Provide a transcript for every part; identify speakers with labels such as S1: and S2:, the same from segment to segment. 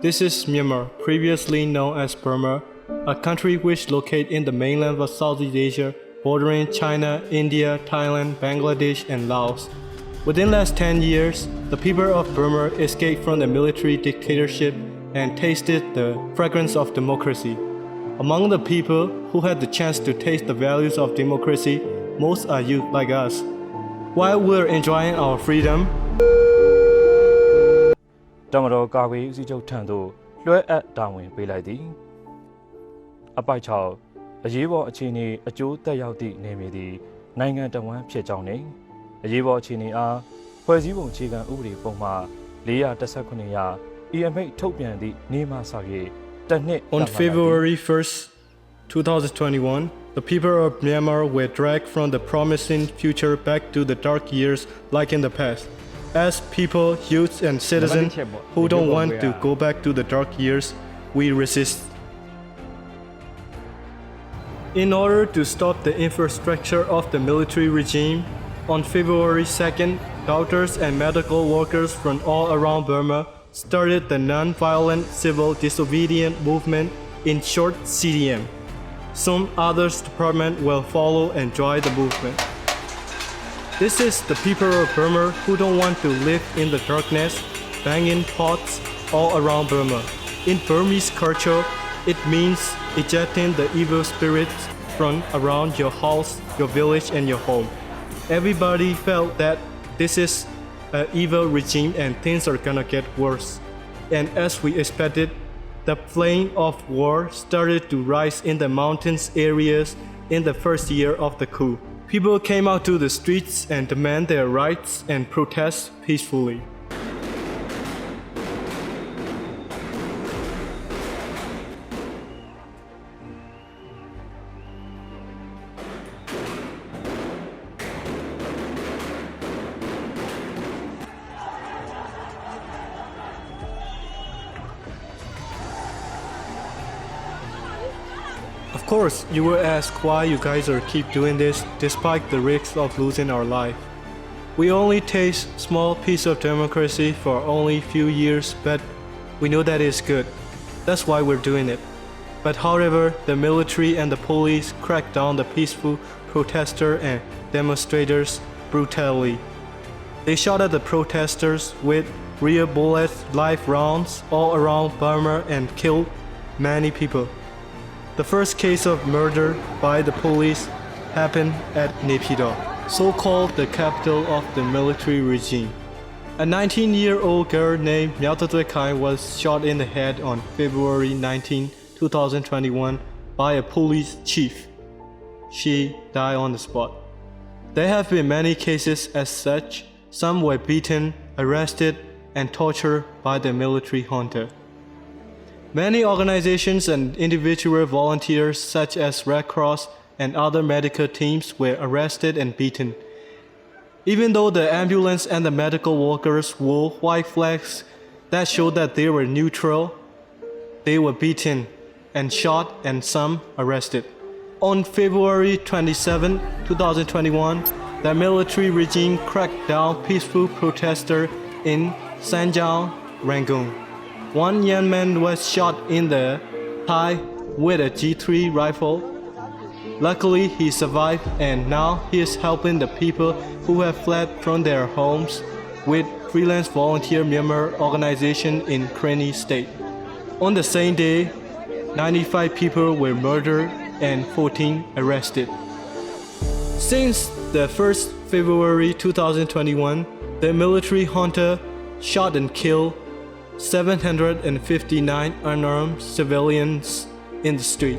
S1: This is Myanmar, previously known as Burma, a country which located in the mainland of Southeast Asia, bordering China, India, Thailand, Bangladesh, and Laos. Within the last 10 years, the people of Burma escaped from the military dictatorship and tasted the fragrance of democracy. Among the people who had the chance to taste the values of democracy, most are youth like us. While we're enjoying our freedom,
S2: တမတော်ကာကွယ်ရေးဦးစီးချုပ်ထံသို့လွှဲအပ်တာဝန်ပေးလိုက်သည်အပိုက်6အရေးပေါ်အခြေအနေအကျိုးသက်ရောက်သည့်နေမည်သည်နိုင်ငံတော်ဝန်ဖြစ်ကြောင်းနှင့်အရေးပေါ်အခြေအနေအားဖွဲ့စည်းပုံအခြေခံဥပဒေပုံမှ419ရာဤအမိန့်ထုတ်ပြန်သည့်နေ့မှစ၍တစ်နှစ်
S1: On February 1st, 2021, the people of Myanmar were dragged from the promising future back to the dark years like in the past. As people, youths and citizens who don't want to go back to the dark years, we resist. In order to stop the infrastructure of the military regime, on February 2nd, doctors and medical workers from all around Burma started the non-violent civil disobedience movement, in short CDM. Some other departments will follow and join the movement. This is the people of Burma who don't want to live in the darkness, banging pots all around Burma. In Burmese culture, it means ejecting the evil spirits from around your house, your village, and your home. Everybody felt that this is an evil regime and things are gonna get worse. And as we expected, the flame of war started to rise in the mountains areas in the first year of the coup. People came out to the streets and demand their rights and protest peacefully. Of course, you will ask why you guys are keep doing this despite the risks of losing our life. We only taste small piece of democracy for only few years, but we know that is good. That's why we're doing it. But however, the military and the police cracked down the peaceful protester and demonstrators brutally. They shot at the protesters with real bullets, live rounds all around Burma and killed many people. The first case of murder by the police happened at Naypyidaw, so-called the capital of the military regime. A 19-year-old girl named Myathatwe Khai was shot in the head on February 19, 2021 by a police chief. She died on the spot. There have been many cases as such. Some were beaten, arrested, and tortured by the military junta. Many organizations and individual volunteers such as Red Cross and other medical teams were arrested and beaten. Even though the ambulance and the medical workers wore white flags that showed that they were neutral, they were beaten and shot and some arrested. On February 27, 2021, the military regime cracked down peaceful protesters in Sanjao, Rangoon. One young man was shot in the thigh with a G3 rifle. Luckily, he survived and now he is helping the people who have fled from their homes with Freelance Volunteer Myanmar organization in Karenni State. On the same day, 95 people were murdered and 14 arrested. Since the 1st February 2021, the military junta shot and killed 759 unarmed civilians in the street.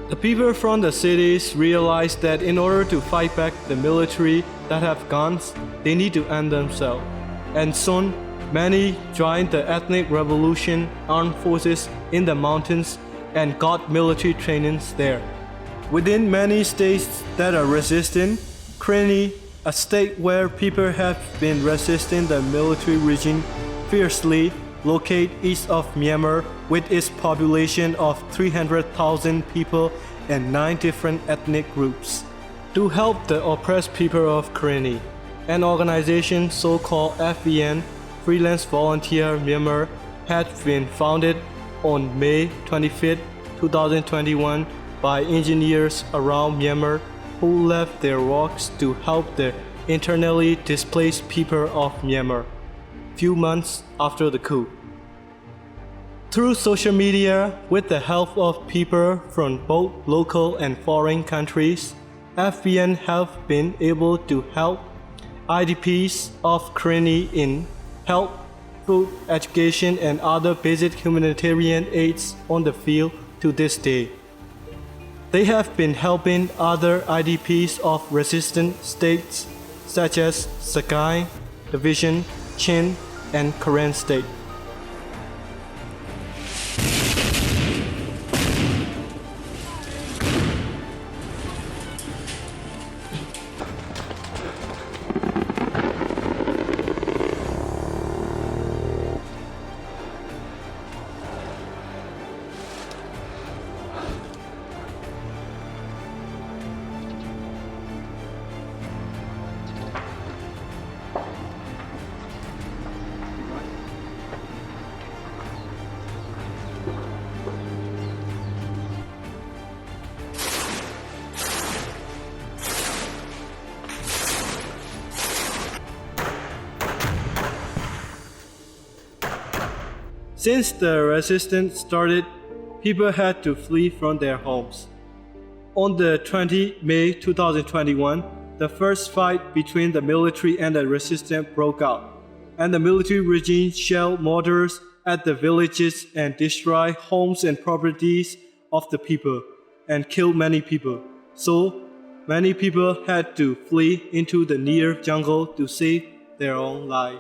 S1: The people from the cities realized that in order to fight back the military that have guns, they need to end themselves. And soon, many joined the ethnic revolution armed forces in the mountains and got military trainings there. Within many states that are resisting, Karenni, a state where people have been resisting the military regime fiercely, located east of Myanmar with its population of 300,000 people and 9 different ethnic groups. To help the oppressed people of Karenni, an organization so-called FVM Freelance Volunteer Myanmar had been founded on May 25, 2021 by engineers around Myanmar who left their works to help the internally displaced people of Myanmar, few months after the coup. Through social media, with the help of people from both local and foreign countries, FVM have been able to help IDPs of Ukraine in health, food, education, and other basic humanitarian aids on the field to this day. They have been helping other IDPs of resistant states such as Sakai, Division, Chin, and Karen State. Since the resistance started, people had to flee from their homes. On the 20 May 2021, the first fight between the military and the resistance broke out, and the military regime shelled mortars at the villages and destroyed homes and properties of the people, and killed many people. So, many people had to flee into the near jungle to save their own life.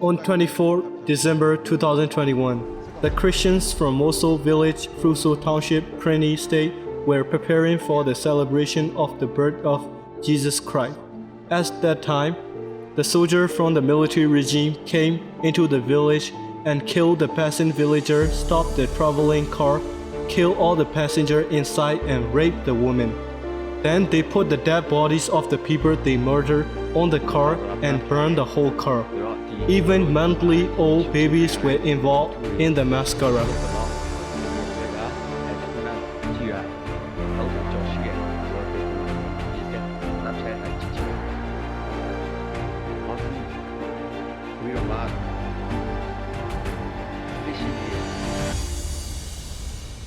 S1: On 24 December 2021, the Christians from Mosul village, Fruso Township, Kreni State, were preparing for the celebration of the birth of Jesus Christ. At that time, the soldier from the military regime came into the village and killed the peasant villager, stopped the traveling car, killed all the passengers inside, and raped the woman. Then they put the dead bodies of the people they murdered on the car and burned the whole car. Even monthly old babies were involved in the massacre.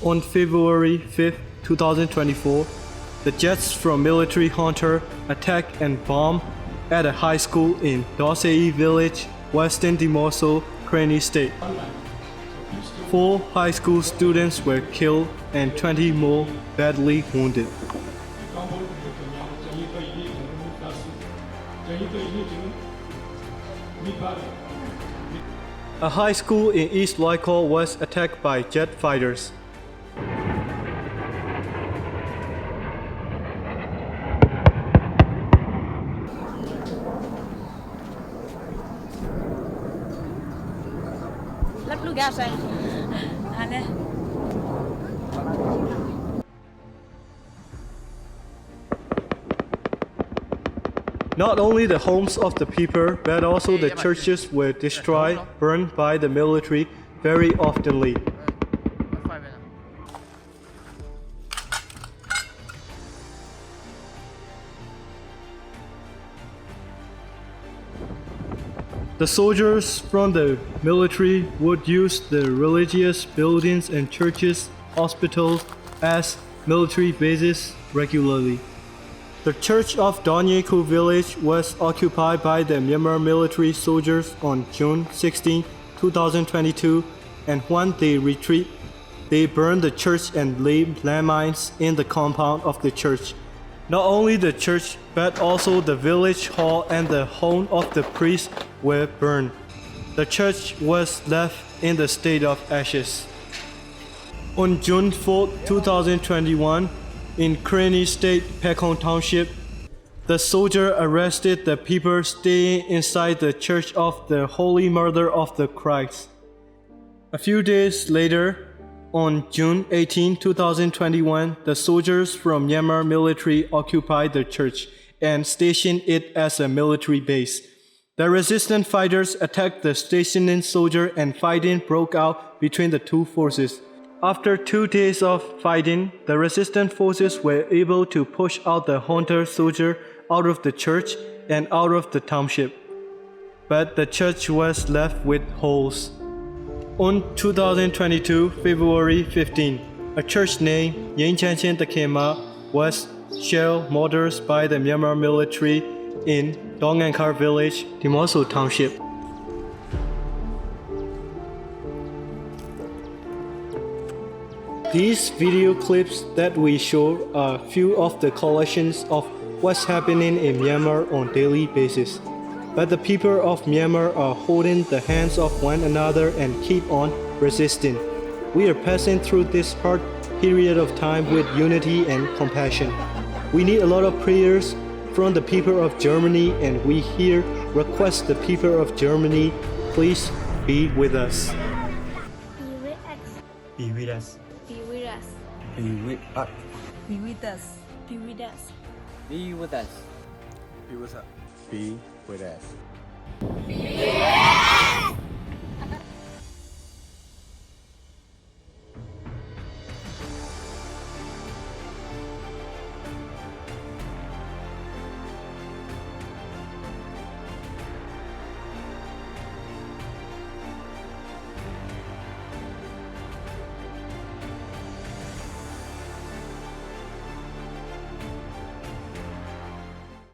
S1: On February 5, 2024, the jets from military hunter attacked and bombed at a high school in Dosei village, Western Timor, Kreni State. 4 high school students were killed and 20 more badly wounded. A high school in East Loikor was attacked by jet fighters. Not only the homes of the people, but also the churches were destroyed, burned by the military very oftenly. The soldiers from the military would use the religious buildings and churches, hospitals as military bases regularly. The church of Donyeku village was occupied by the Myanmar military soldiers on June 16, 2022, and when they retreat, they burned the church and laid landmines in the compound of the church. Not only the church, but also the village hall and the home of the priest were burned. The church was left in the state of ashes. On June 4, 2021, in Kreni State, Pekong Township, the soldier arrested the people staying inside the Church of the Holy Mother of the Christ. A few days later, on June 18, 2021, the soldiers from Myanmar military occupied the church and stationed it as a military base. The resistance fighters attacked the stationing soldier and fighting broke out between the two forces. After 2 days of fighting, the resistance forces were able to push out the hunter soldier out of the church and out of the township. But the church was left with holes. On 2022, February 15, a church named Yingchanchin Takema was shell murdered by the Myanmar military in Dongankar village, Timoso township. These video clips that we show are few of the collections of what's happening in Myanmar on daily basis. But the people of Myanmar are holding the hands of one another and keep on resisting. We are passing through this hard period of time with unity and compassion. We need a lot of prayers from the people of Germany, and we here request the people of Germany, please be with us.
S3: Be with us.
S4: Be with us.
S3: Be with us.
S4: Be with us. Be with us.
S3: Be with us.
S5: Be with us.
S3: Be with us.
S4: Be with us.